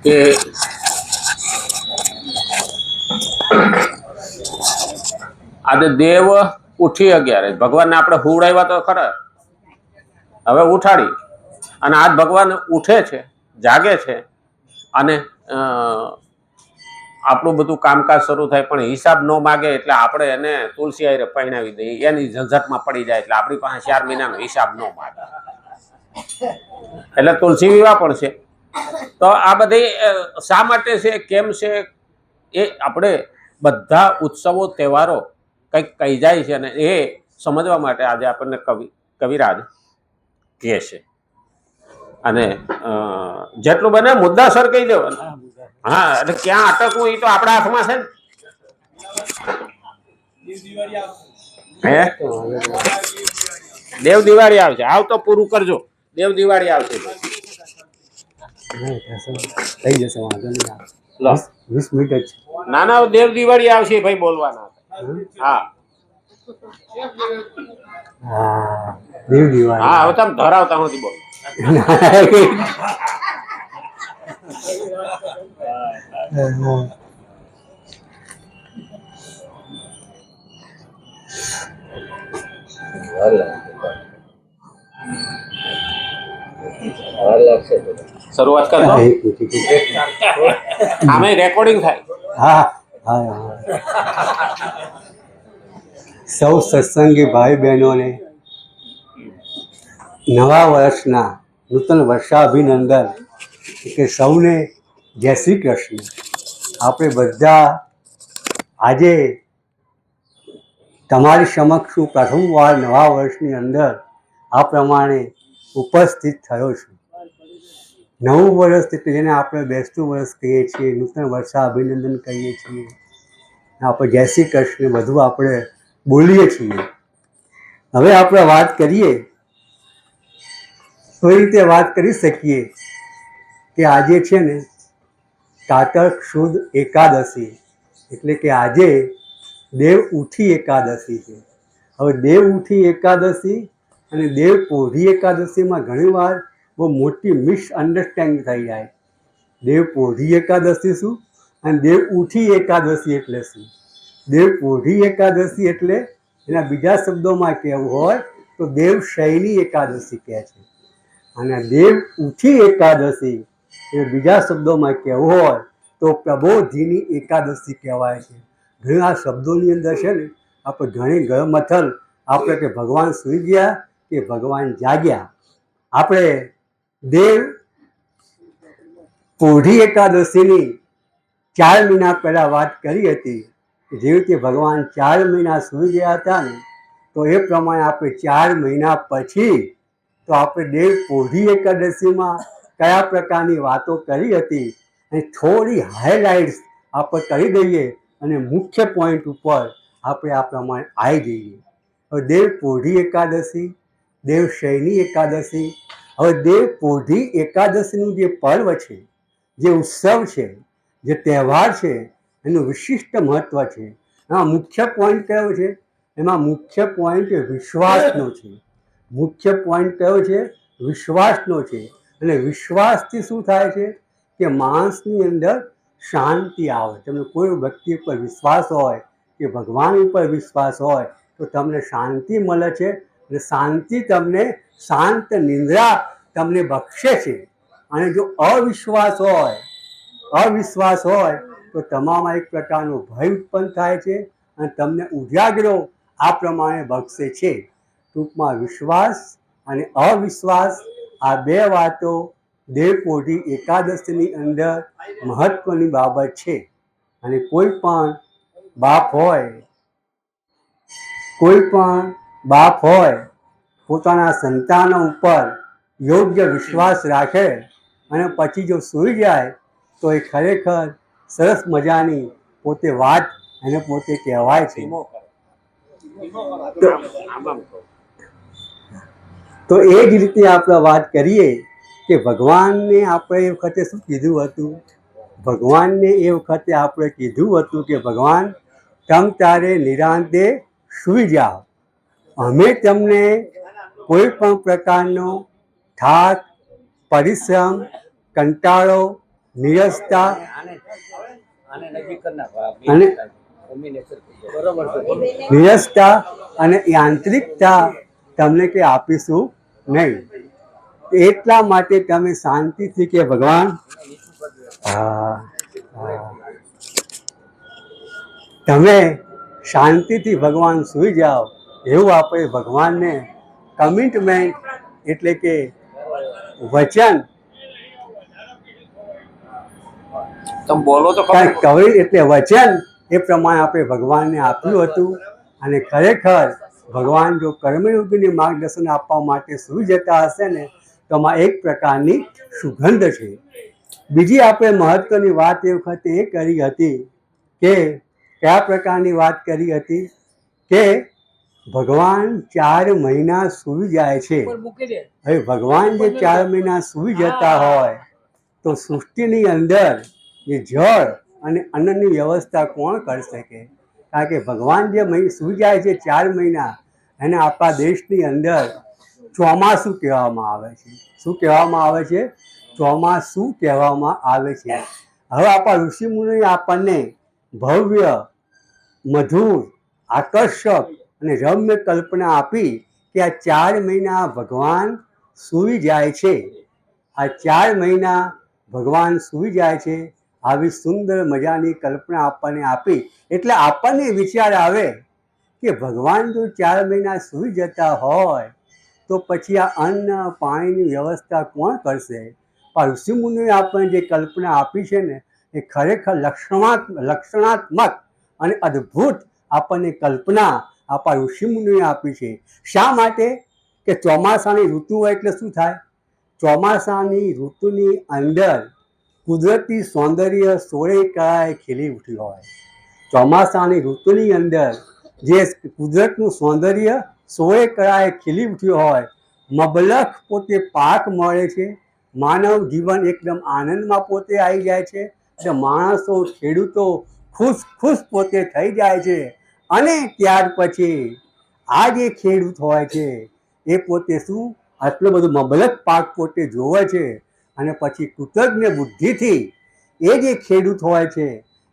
કે આજે દેવ ઉઠી અગિયારે ભગવાનને આપણે હુવડાવ્યા તો ખરા, હવે ઉઠાડી અને આજ ભગવાન ઉઠે છે, જાગે છે અને આપણું બધું કામકાજ શરૂ થાય, પણ હિસાબ ન માગે એટલે આપણે એને તુલસી હારે પરણાવી દઈએ, એની ઝંઝટમાં પડી જાય એટલે આપણી પાસે 4 મહિનાનો હિસાબ ન માગે, એટલે તુલસી વિવાહ પણ છે. તો આ બધી શા માટે છે, કેમ છે, એ આપણે બધા ઉત્સવો તહેવારો કંઈક કહી જાય છે અને એ સમજવા માટે આજે આપણને કવિરાજ કહે છે. અને જેટલું બને મુદ્દાસર કહી દેવાનું. હા, એટલે ક્યાં અટકવું એ તો આપણા હાથમાં છે ને. હે દેવ દિવાળી આવશે, આવ તો પૂરું કરજો. દેવ દિવાળી આવશે, થઈ જશે, વાંધો નહીં. 20 મિનિટ જ. ના ના, દેવ દિવાળી આવશે ભાઈ, બોલવાના. હા હા, દેવ દિવાળી. હા, હવે તમે ધરાવતા નથી બોલ. શરૂઆત કરતો આમે રેકોર્ડિંગ થાય. હા હા, સૌ સત્સંગી ભાઈ બહેનોને નવા વર્ષના નૂતન વર્ષાભિનંદન, કે સૌને જય શ્રી કૃષ્ણ. આપણે બધા આજે તમારી સમક્ષ પ્રથમવાર નવા વર્ષની અંદર આ પ્રમાણે ઉપસ્થિત થયો છું. નવું વર્ષ એટલે જેને આપણે બેસતું વર્ષ કહીએ છીએ, નૂતન વર્ષાભિનંદન કહીએ છીએ, આપણે જય શ્રી કૃષ્ણ બધું આપણે બોલીએ છીએ. હવે આપણે વાત કરીએ તો એ રીતે વાત કરી શકીએ કે આજે છે ને કારતક સુદ એકાદશી, એટલે કે આજે દેવ ઉઠી એકાદશી છે. હવે દેવ ઉઠી એકાદશી અને દેવ પોઢી એકાદશીમાં ઘણીવાર બહુ મોટી મિસઅન્ડરસ્ટેન્ડિંગ થઈ જાય. દેવ પોઢી એકાદશી શું અને દેવ ઉઠી એકાદશી એટલે શું? દેવ પોઢી એકાદશી એટલે એના બીજા શબ્દોમાં કહેવું હોય તો દેવ શયની એકાદશી કહે છે, અને દેવ ઉઠી એકાદશી એ બીજા શબ્દોમાં કહેવું હોય તો પ્રબોધિની એકાદશી કહેવાય છે. ઘણા શબ્દોની અંદર છે ને આપણે ઘણી ગળમથલ, આપણે કે ભગવાન સૂઈ ગયા કે ભગવાન જાગ્યા. આપણે દેવ પોઢી એકાદશીની 4 મહિના પહેલાં વાત કરી હતી. જેવી રીતે ભગવાન 4 મહિના સૂઈ ગયા હતા ને, તો એ પ્રમાણે આપણે 4 મહિના પછી તો આપણે દેવ પોઢી એકાદશીમાં કયા પ્રકારની વાતો કરી હતી અને થોડી હાઇલાઇટ્સ આપણે કરી દઈએ અને મુખ્ય પોઈન્ટ ઉપર આપણે આ પ્રમાણે આવી જઈએ. હવે દેવ પોઢી એકાદશી, દેવ શયની એકાદશી. હવે દેવ પોઢી એકાદશીનું જે પર્વ છે, જે ઉત્સવ છે, જે તહેવાર છે, એનું વિશિષ્ટ મહત્વ છે. એમાં મુખ્ય પોઈન્ટ કયો છે? એમાં મુખ્ય પોઈન્ટ વિશ્વાસનો છે. મુખ્ય પોઈન્ટ કયો છે? વિશ્વાસનો છે. અને વિશ્વાસથી શું થાય છે કે માણસની અંદર શાંતિ આવે. તમને કોઈ વ્યક્તિ ઉપર વિશ્વાસ હોય કે ભગવાન ઉપર વિશ્વાસ હોય તો તમને શાંતિ મળે છે, અને શાંતિ તમને શાંત નિંદ્રા તમને બક્ષે છે. અને જો અવિશ્વાસ હોય તો તમામાં એક પ્રકારનો ભય ઉત્પન્ન થાય છે અને તમને ઉજાગરો આ પ્રમાણે બક્ષે છે. ટૂંકમાં વિશ્વાસ અને અવિશ્વાસ આ બે વાતો દેવ પોઢી એકાદશીની અંદર મહત્વની બાબત છે. અને કોઈ પણ બાપ હોય પોતાના સંતાનો ઉપર યોગ્ય વિશ્વાસ રાખે અને પછી જો સૂઈ જાય તો એ ખરેખર સરસ મજાની પોતે વાત એને પોતે કહેવાય છે. તો એ જ રીતે આપણે વાત કરીએ કે ભગવાનને આપણે એ વખતે શું કીધું હતું? ભગવાનને એ વખતે આપણે કીધું હતું કે ભગવાન તમ તારે નિરાંતે સૂઈ જાઓ, અમે તમને કોઈ પણ પ્રકારનો થાક, પરિશ્રમ, કંટાળો નીરસતા અને નીરસતા અને યાંત્રિકતા તમને કે આપીશું નહીં. એટલા માટે તમે શાંતિથી કે ભગવાન તમે શાંતિથી ભગવાન સૂઈ જાઓ એવું આપણે ભગવાનને કમિટમેન્ટ એટલે કે વચન તમે બોલો તો કવિ એટલે વચન એ પ્રમાણે આપણે ભગવાનને આપ્યું હતું. અને ખરેખર ભગવાન જો કર્મયોગીને માર્ગદર્શન આપવા માટે સૂઈ જતા હશે ને તો આમાં એક પ્રકારની સુગંધ છે. બીજી આપણે મહત્વની વાત એ વખતે એ કરી હતી કે કયા પ્રકારની વાત કરી હતી કે ભગવાન 4 મહિના સૂઈ જાય છે. હવે ભગવાન જે 4 મહિના સૂઈ જતા હોય તો સૃષ્ટિની અંદર જે જળ અને અન્નની વ્યવસ્થા કોણ કરી શકે? કારણ કે ભગવાન જે સૂઈ જાય છે 4 મહિના એને આપણા દેશની અંદર ચોમાસું કહેવામાં આવે છે. શું કહેવામાં આવે છે? ચોમાસું કહેવામાં આવે છે. હવે આપણા ઋષિમુનિએ આપણને ભવ્ય, મધુર, આકર્ષક અને રમ્ય કલ્પના આપી કે આ 4 મહિના ભગવાન સૂઈ જાય છે. આ 4 મહિના ભગવાન સૂઈ જાય છે. આવી સુંદર મજાની કલ્પના આપણને આપી એટલે આપણને વિચાર આવે કે ભગવાન જો 4 મહિના સૂઈ જતા હોય તો પછી આ અન્ન પાણીની વ્યવસ્થા કોણ કરશે? પણ ઋષિમુનિએ આપણને જે કલ્પના આપી છે ને એ ખરેખર લક્ષણાત્મક અને અદ્ભુત આપણને કલ્પના આપણા ઋષિમુનિએ આપી છે. શા માટે? કે ચોમાસાની ઋતુ હોય એટલે શું થાય? ચોમાસાની ઋતુની અંદર કુદરતી સૌંદર્ય 16 કળાએ ખીલી ઉઠ્યું હોય. ચોમાસાની ઋતુની અંદર જે કુદરતનું સૌંદર્ય 16 કળાએ ખીલી ઉઠ્યું હોય, મબલખ પોતે પાક મળે છે, માનવ જીવન એકદમ આનંદમાં પોતે આવી જાય છે, એટલે માણસો ખેડૂતો ખુશ પોતે થઈ જાય છે. અને ત્યાર પછી આ જે ખેડૂત હોય છે એ પોતે શું આટલો બધો મબલખ પાક પોતે જોવે છે અને પછી કૃતજ્ઞ બુદ્ધિથી એ જે ખેડૂત હોય છે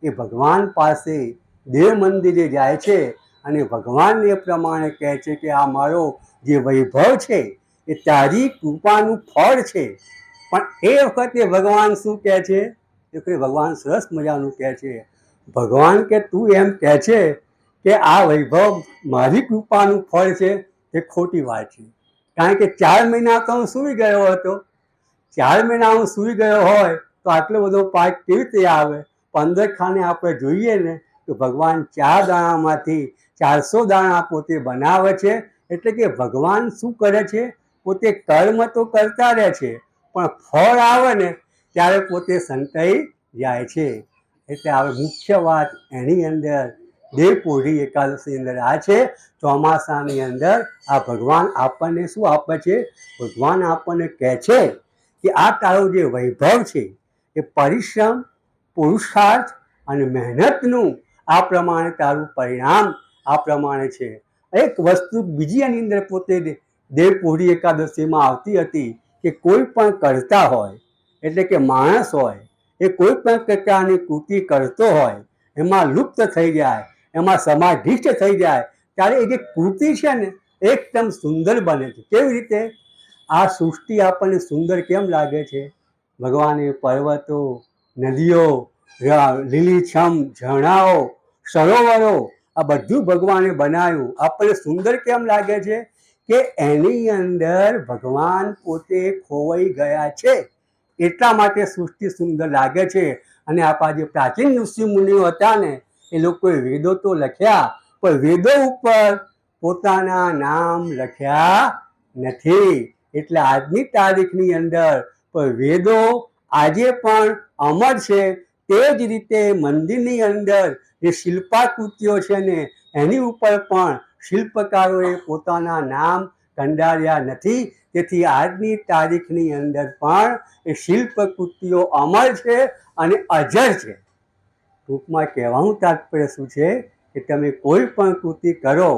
એ ભગવાન પાસે દેવ મંદિરે જાય છે અને ભગવાનને પ્રમાણે કહે છે કે આ મારો જે વૈભવ છે એ તારી કૃપાનું ફળ છે. પણ એ વખતે ભગવાન શું કહે છે? એ વખતે ભગવાન સરસ મજાનું કહે છે. ભગવાન કે તું એમ કહે છે કે આ વૈભવ મારી કૃપાનું ફળ છે એ ખોટી વાત છે. કારણ કે 4 મહિના તો હું સૂઈ ગયો હતો. 4 મહિના હું સૂઈ ગયો હોય તો આટલો બધો પાક કેવી રીતે આવે? 15 ખાને આપણે જોઈએ ને તો ભગવાન 4 દાણામાંથી 400 દાણા પોતે બનાવે છે. એટલે કે ભગવાન શું કરે છે? પોતે કર્મ તો કરતા રહે છે પણ ફળ આવે ને ત્યારે પોતે સંતાઈ જાય છે. એટલે હવે મુખ્ય વાત એની અંદર દેવપોઢી એકાદશી અંદર આ છે. ચોમાસાની અંદર આ ભગવાન આપણને શું આપે છે? ભગવાન આપણને કહે છે કે આ તારો જે વૈભવ છે એ પરિશ્રમ, પુરુષાર્થ અને મહેનતનું આ પ્રમાણે તારું પરિણામ આ પ્રમાણે છે. એક વસ્તુ બીજી એની અંદર પોતે દેવપોઢી એકાદશીમાં આવતી હતી કે કોઈ પણ કરતા હોય એટલે કે માણસ હોય એ કોઈ પણ પ્રકારની કૃતિ કરતો હોય એમાં લુપ્ત થઈ જાય, એમાં સમાધિષ્ઠ થઈ જાય ત્યારે એ જે કૃતિ છે ને એકદમ સુંદર બને છે. કેવી રીતે? આ સૃષ્ટિ આપણને સુંદર કેમ લાગે છે? ભગવાને પર્વતો, નદીઓ, લીલીછમ ઝરણાઓ, સરોવરો આ બધું ભગવાને બનાવ્યું. આપણને સુંદર કેમ લાગે છે? કે એની અંદર ભગવાન પોતે ખોવાઈ ગયા છે એટલા માટે સૃષ્ટિ સુંદર લાગે છે. અને આપણા જે પ્રાચીન ઋષિ મુનિઓ હતા ને એ લોકોએ વેદો તો લખ્યા પણ વેદો ઉપર પોતાના નામ લખ્યા નથી. એટલે આજની તારીખની અંદર પણ વેદો આજે પણ અમર છે. તે જ રીતે મંદિરની અંદર જે શિલ્પાકૃતિઓ છે ને એની ઉપર પણ શિલ્પકારોએ પોતાના નામ કંડાર્યા નથી. તેથી આજની તારીખની અંદર પણ એ શિલ્પકૃતિઓ અમર છે અને અજર છે. ટૂંકમાં કહેવાનું તાત્પર્ય શું છે કે તમે કોઈ પણ કૃતિ કરો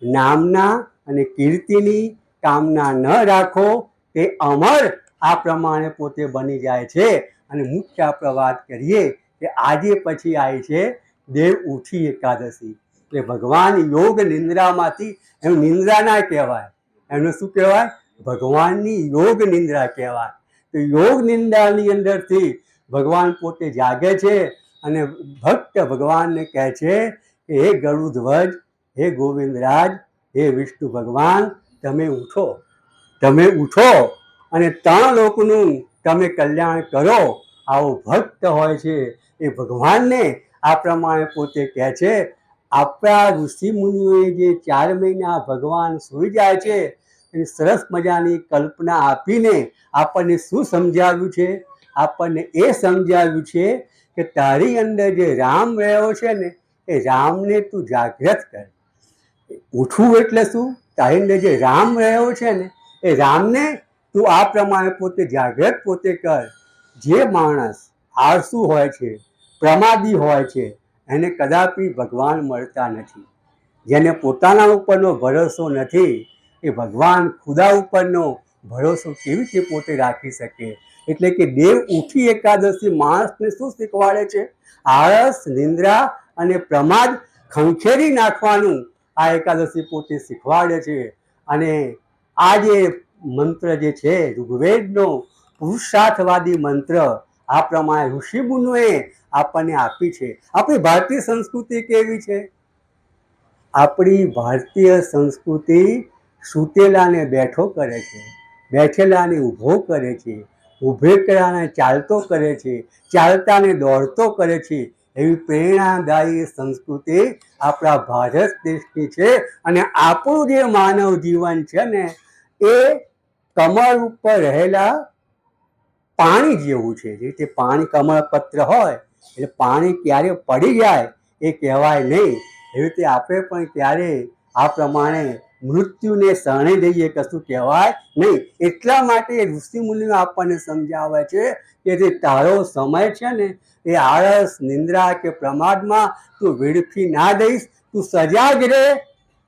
નામના અને કીર્તિની કામના ન રાખો, તે અમર આ પ્રમાણે પોતે બની જાય છે. અને મુખ્ય આપણે વાત કરીએ કે આજે પછી આવી છે દેવ ઉઠી એકાદશી. એટલે ભગવાન યોગ નિંદ્રામાંથી, એમ નિંદ્રા ના કહેવાય, એનું શું કહેવાય? ભગવાનની યોગ નિંદ્રા કહેવાય. તો યોગ નિંદ્રાની અંદરથી ભગવાન પોતે જાગે છે અને ભક્ત ભગવાનને કહે છે કે હે ગરુડધ્વજ, હે ગોવિંદરાજ, હે વિષ્ણુ ભગવાન, તમે ઉઠો, તમે ઉઠો અને 3 લોકનું તમે કલ્યાણ કરો. આવો ભક્ત હોય છે એ ભગવાનને આ પ્રમાણે પોતે કહે છે. આપણા ઋષિ મુનિઓએ જે 4 મહિના ભગવાન સૂઈ જાય છે એની સરસ મજાની કલ્પના આપીને આપણને શું સમજાવ્યું છે? આપણને એ સમજાવ્યું છે કે તારી અંદર જે રામ રહ્યો છે ને એ રામને તું જાગૃત કર. ઉઠવું એટલે શું? તારી અંદર જે રામ રહ્યો છે ને એ રામને તું આ પ્રમાણે પોતે જાગૃત પોતે કર. જે માણસ આળસુ હોય છે, પ્રમાદી હોય છે, એને કદાપી ભગવાન મળતા નથી. જેને પોતાના ઉપરનો ભરોસો નથી એ ભગવાન ખુદા ઉપરનો ભરોસો કેવી રીતે પોતે રાખી શકે? એટલે કે દેવ ઉઠી એકાદશી માણસને શું શીખવાડે છે? આળસ, નિંદ્રા અને પ્રમાદ ખંખેરી નાખવાનું આ એકાદશી પોતે શીખવાડે છે. અને આ જે મંત્ર જે છે ઋગ્વેદનો પુરુષાર્થવાદી મંત્ર, આ પ્રમાણે ઋષિમુનિઓએ આપણને આપી છે. આપણી ભારતીય સંસ્કૃતિ કેવી છે? આપણી ભારતીય સંસ્કૃતિ સૂતેલાને બેઠો કરે છે, બેઠેલાને ઊભો કરે છે, ઊભેલાને ચાલતો કરે છે, ચાલતાને દોડતો કરે છે. એવી પ્રેરણાદાયી સંસ્કૃતિ આપણા ભારત દેશની છે. અને આપણું જે માનવ જીવન છે ને એ કમળ ઉપર રહેલા પાણી જેવું છે. જે રીતે પાણી કમળપત્ર હોય એટલે પાણી ક્યારે પડી જાય એ કહેવાય નહીં. એવી રીતે આપણે પણ ક્યારે આ પ્રમાણે મૃત્યુને શરણે જઈએ કશું કહેવાય નહીં. એટલા માટે ઋષિમુનિઓ આપણને સમજાવે છે કે જે તારો સમય છે ને એ આળસ, નિંદ્રા કે પ્રમાદમાં તું વેડફી ના દઈશ, તું સજાગ રહે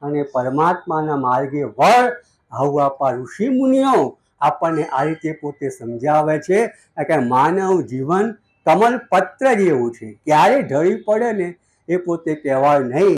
અને પરમાત્માના માર્ગે વળ. આવું આપણા ઋષિમુનિઓ આપણને આ રીતે પોતે સમજાવે છે કે માનવ જીવન કમલ પત્ર જેવું છે, ક્યારે ઢળી પડે ને એ પોતે કહેવાય નહીં.